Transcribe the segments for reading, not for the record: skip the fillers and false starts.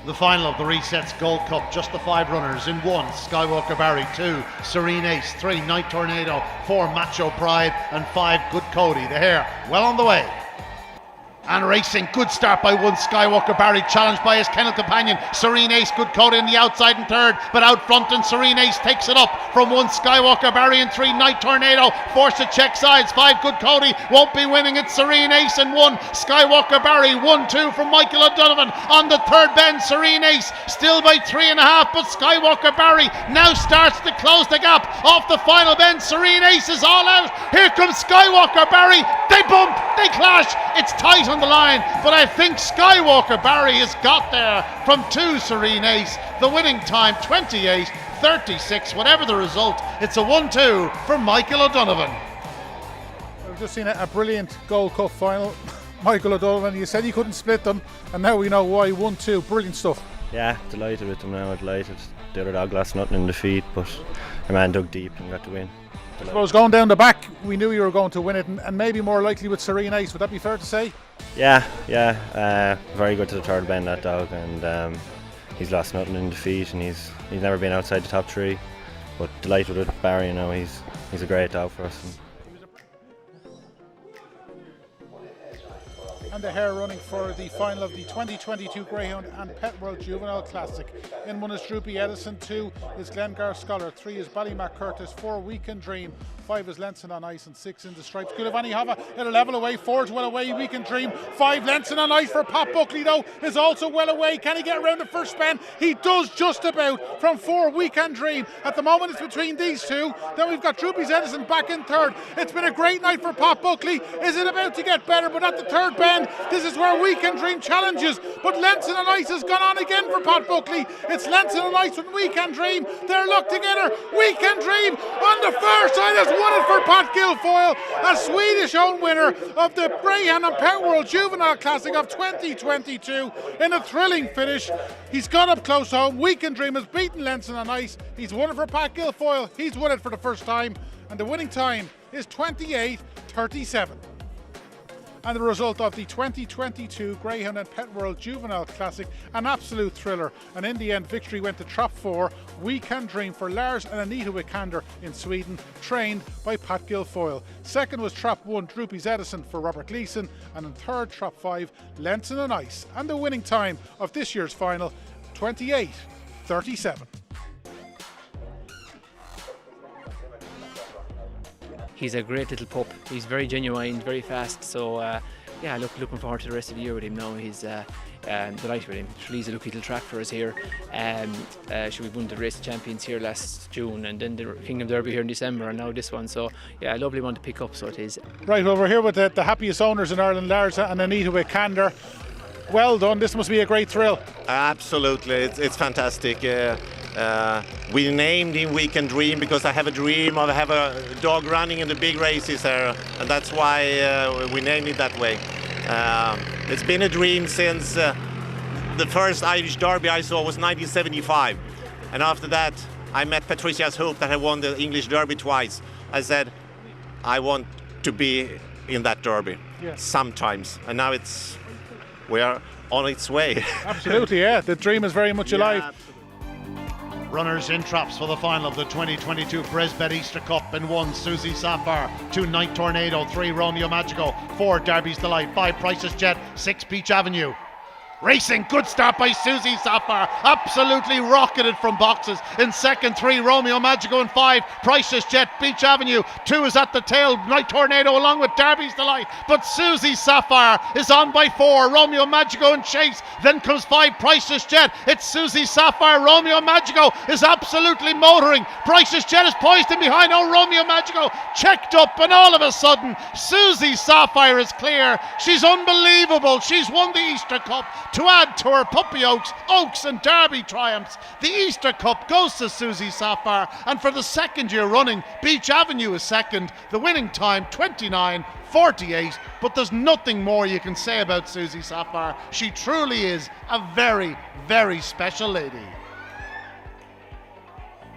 The final of the RCETS Gold Cup, just the 5 runners in 1, Skywalker Barry, 2, Serene Ace, 3, Night Tornado, 4, Macho Pride, and 5, Good Cody. The hare well on the way. And racing, good start by 1, Skywalker Barry, challenged by his kennel companion, Serene Ace, Good Cody on the outside in 3rd, but out front and Serene Ace takes it up from 1, Skywalker Barry in 3, Night Tornado, forced to check sides, 5, Good Cody, won't be winning, it's Serene Ace in 1, Skywalker Barry, 1-2 from Michael O'Donovan on the 3rd bend, Serene Ace still by 3.5, but Skywalker Barry now starts to close the gap off the final bend, Serene Ace is all out, here comes Skywalker Barry, they bump, they clash, it's tight on the line, but I think Skywalker Barry has got there from 2, Serene Ace. The winning time 28:36. Whatever the result, it's a 1-2 for Michael O'Donovan. We've just seen a brilliant Gold Cup final. Michael O'Donovan, you said you couldn't split them, and now we know why. 1-2, brilliant stuff. Yeah, delighted with them now. Delighted. The other dog lost nothing in defeat, but the man dug deep and got the win. I suppose going down the back, we knew you were going to win it, and maybe more likely with Serene Ace. Would that be fair to say? Yeah. Very good to the 3rd bend, that dog, and he's lost nothing in defeat, and he's never been outside the top 3. But delighted with Barry, you know, he's a great dog for us. And the hare running for the final of the 2022 Greyhound and Pet World Juvenile Classic. In 1 is Droopy Edison, 2 is Glengar Scholar, 3 is Ballymac Curtis, 4 Weekend Dream, 5 is Lenson on Ice, and 6 in the Stripes. Gulavani Hava at a level away, 4 is well away, Weekend Dream, 5 Lenson on Ice for Pat Buckley though is also well away. Can he get around the first bend? He does just about from 4 Weekend Dream. At the moment it's between these two. Then we've got Droopy Edison back in 3rd. It's been a great night for Pat Buckley. Is it about to get better? But at the 3rd bend, this is where Weekend Dream challenges, but Lenson on Ice has gone on again for Pat Buckley. It's Lenson on Ice with Weekend Dream. They're locked together. Weekend Dream on the far side has won it for Pat Guilfoyle, a Swedish-owned winner of the Greyhound and Pet World Juvenile Classic of 2022 in a thrilling finish. He's gone up close home. Weekend Dream has beaten Lenson on Ice. He's won it for Pat Guilfoyle. He's won it for the first time, and the winning time is 28:37. And the result of the 2022 Greyhound and Pet World Juvenile Classic, an absolute thriller. And in the end, victory went to Trap 4, Weekend Dream for Lars and Anita Wikander in Sweden, trained by Pat Guilfoyle. Second was Trap 1, Droopy Edison for Robert Gleeson. And in 3rd, Trap 5, Lenson on Ice. And the winning time of this year's final, 28:37. He's a great little pup. He's very genuine, very fast. So looking forward to the rest of the year with him now. He's delighted with him. He's a lucky little track for us here. We won the race champions here last June, and then the Kingdom Derby here in December, and now this one. So a lovely one to pick up. So it is. Right, well, we're here with the happiest owners in Ireland, Lars and Anita Wikander. Well done. This must be a great thrill. Absolutely, it's fantastic. We named him Weekend Dream because I have a dream of have a dog running in the big races there, and that's why we named it that way. It's been a dream since the first Irish Derby I saw was 1975, and after that I met Patricia's Hope that had won the English Derby twice. I said I want to be in that Derby sometimes, and now we are on its way. Absolutely, yeah. The dream is very much alive. Runners in traps for the final of the 2022 BresBet Easter Cup. In 1, Susie Sapphire, 2, Night Tornado, 3, Romeo Magico, 4, Derby's Delight, 5, Price's Jet, 6, Beach Avenue. Racing, good start by Susie Sapphire, absolutely rocketed from boxes. In 2nd, 3, Romeo Magico, and 5, Price's Jet, Beach Avenue. 2 is at the tail, Night Tornado along with Derby's Delight, but Susie Sapphire is on by 4, Romeo Magico in chase. Then comes 5, Price's Jet. It's Susie Sapphire, Romeo Magico is absolutely motoring. Price's Jet is poised in behind. Oh, Romeo Magico checked up, and all of a sudden Susie Sapphire is clear. She's unbelievable. She's won the Easter Cup to add to her Puppy Oaks and Derby triumphs. The Easter Cup goes to Susie Sapphire, and for the 2nd year running, Beach Avenue is 2nd. The winning time 29:48, but there's nothing more you can say about Susie Sapphire. She truly is a very, very special lady.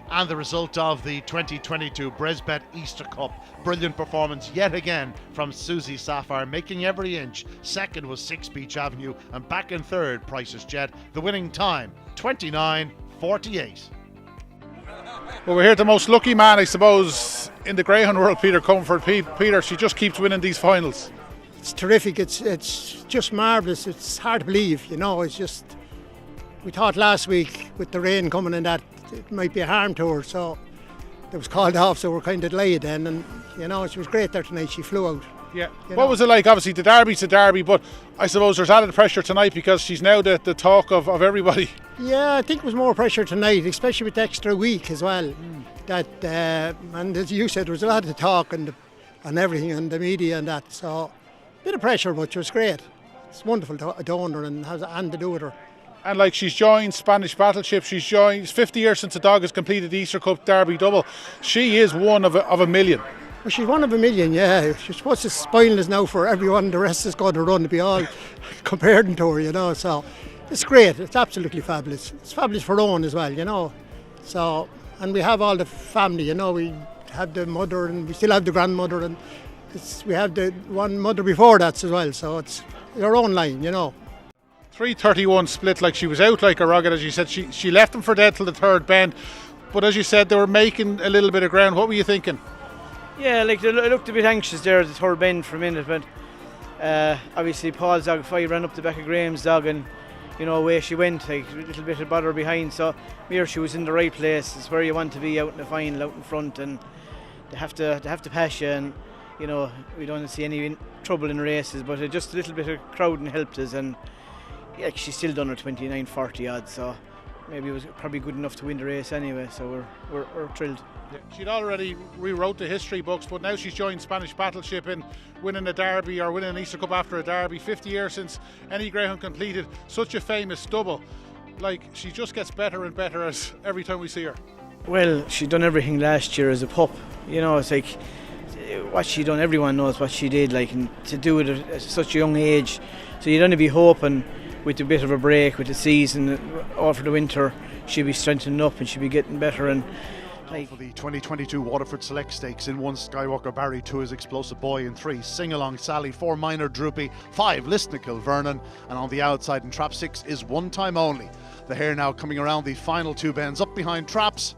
And the result of the 2022 BresBet Easter Cup. Brilliant performance yet again from Susie Sapphire, making every inch. Second was 6 Beach Avenue, and back in third, Price's Jet. The winning time, 29:48. Well, we're here the most lucky man, I suppose, in the greyhound world, Peter Comfort. Peter, she just keeps winning these finals. It's terrific. It's just marvellous. It's hard to believe, you know. It's just, we thought last week with the rain coming and that it might be a harm to her, so it was called off, so we're kind of delayed then. And you know, she was great there tonight. She flew out. Yeah. What was it like? Obviously, the derby's a derby, but I suppose there's added pressure tonight because she's now the talk of everybody. Yeah, I think it was more pressure tonight, especially with the extra week as well. That and as you said, there was a lot of talk and everything, and the media and that. So a bit of pressure, but it was great. It's wonderful to own her and has and to do with her. And like, she's joined Spanish Battleship. It's 50 years since the dog has completed the Easter Cup Derby double. She is one of a million. Well, she's one of a million, yeah. She's supposed to spoil us now for everyone. The rest is going to run to be all compared to her, you know. So it's great. It's absolutely fabulous. It's fabulous for Owen as well, you know. So, and we have all the family, you know. We have the mother and we still have the grandmother, and we have the one mother before that as well. So it's our own line, you know. 3:31 split, like she was out like a rocket, as you said. She left them for dead till the third bend. But as you said, they were making a little bit of ground. What were you thinking? Yeah, like they looked a bit anxious there at the third bend for a minute, but obviously Paul's dog 5 ran up the back of Graham's dog, and you know, away she went, like a little bit of bother behind. So here she was in the right place. It's where you want to be, out in the final, out in front, and they have to pass you. And you know, we don't see any trouble in races, but just a little bit of crowding helped us. And yeah, she's still done her 29:40 odds, so maybe it was probably good enough to win the race anyway. So we're thrilled. Yeah. She'd already rewrote the history books, but now she's joined Spanish Battleship in winning a derby or winning an Easter Cup after a derby. 50 years since any greyhound completed such a famous double. Like, she just gets better and better as every time we see her. Well, she done everything last year as a pup. You know, it's like what she done. Everyone knows what she did. Like, and to do it at such a young age, so you'd only be hoping with a bit of a break with the season over the winter, she'd be strengthening up and she'd be getting better. And for the 2022 Waterford Select Stakes, in 1 Skywalker Barry, 2 is Explosive Boy, in 3 Sing Along Sally, 4 Minor Droopy, 5 Listen to Kilvernon, and on the outside in trap 6 is One Time Only. The hare now coming around the final 2 bends up behind traps.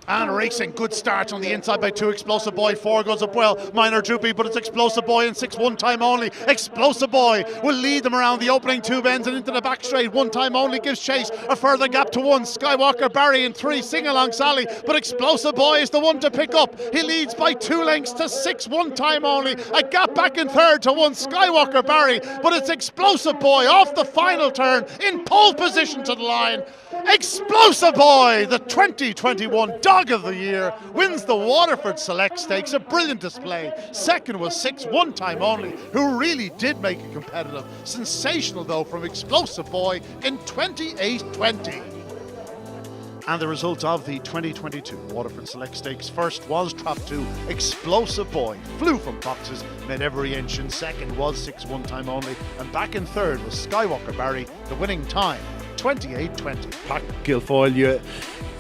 And racing, good start on the inside by 2 Explosive Boy, 4 goes up well, Minor Droopy, but it's Explosive Boy, and 6 One Time Only. Explosive Boy will lead them around the opening 2 bends and into the back straight. One Time Only gives chase, a further gap to 1 Skywalker Barry, and 3 Sing Along Sally, but Explosive Boy is the one to pick up. He leads by 2 lengths to 6 One Time Only, a gap back in third to 1 Skywalker Barry, but it's Explosive Boy off the final turn in pole position to the line. Explosive Boy, the 2021 Dog of the Year, wins the Waterford Select Stakes. A brilliant display. Second was 6 One Time Only, who really did make it competitive. Sensational though from Explosive Boy in 28:20. And the result of the 2022 Waterford Select Stakes: first was trap 2, Explosive Boy, flew from boxes, made every inch, and second was 6 One Time Only, and back in third was Skywalker Barry, the winning time 28:20. Pat Guilfoyle,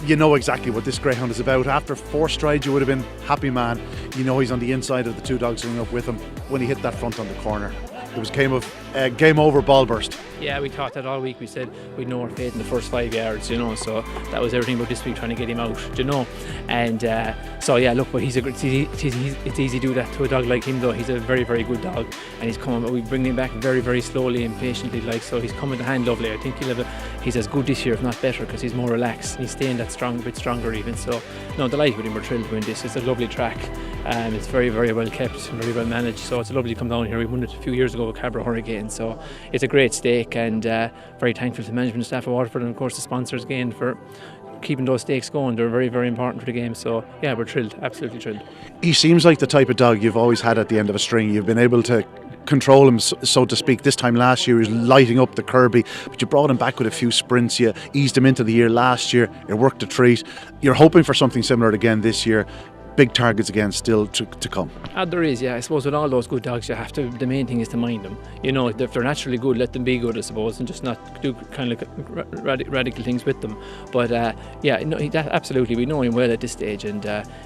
you know exactly what this greyhound is about. After 4 strides you would have been happy man. You know he's on the inside of the 2 dogs going up with him when he hit that front on the corner. It was game over, ball burst. Yeah, we thought that all week. We said we'd know our fate in the first 5 yards, you know, so that was everything about this week, trying to get him out, you know. And so yeah, look, but it's easy to do that to a dog like him, though. He's a very, very good dog, and he's coming, but we bring him back very, very slowly and patiently, like, so he's coming to hand lovely. I think he's as good this year, if not better, because he's more relaxed and he's staying that strong, a bit stronger even. So no, delighted with him. We're thrilled to win this. It's a lovely track, and it's very, very well kept and very well managed, so it's lovely to come down here. We won it a few years ago with Cabra Hurricane, so it's a great stake, and very thankful to the management and staff of Waterford, and of course the sponsors again for keeping those stakes going. They're very, very important for the game, so yeah, we're thrilled, absolutely thrilled. He seems like the type of dog you've always had at the end of a string. You've been able to control him, so to speak. This time last year he was lighting up the Kirby, but you brought him back with a few sprints. You eased him into the year last year. You worked a treat. You're hoping for something similar again this year. big targets again still to come. There is, yeah. I suppose with all those good dogs, you have to. The main thing is to mind them. You know, if they're naturally good, let them be good, I suppose, and just not do kind of radical things with them. But absolutely, we know him well at this stage, and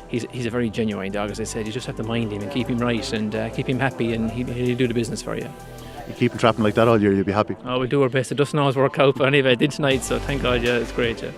he's a very genuine dog. As I said, you just have to mind him and keep him right and keep him happy, and he'll do the business for you. You keep him trapping like that all year, you'll be happy. Oh, we'll do our best. It doesn't always work out, but anyway, it did tonight, so thank God. Yeah, it's great. Yeah.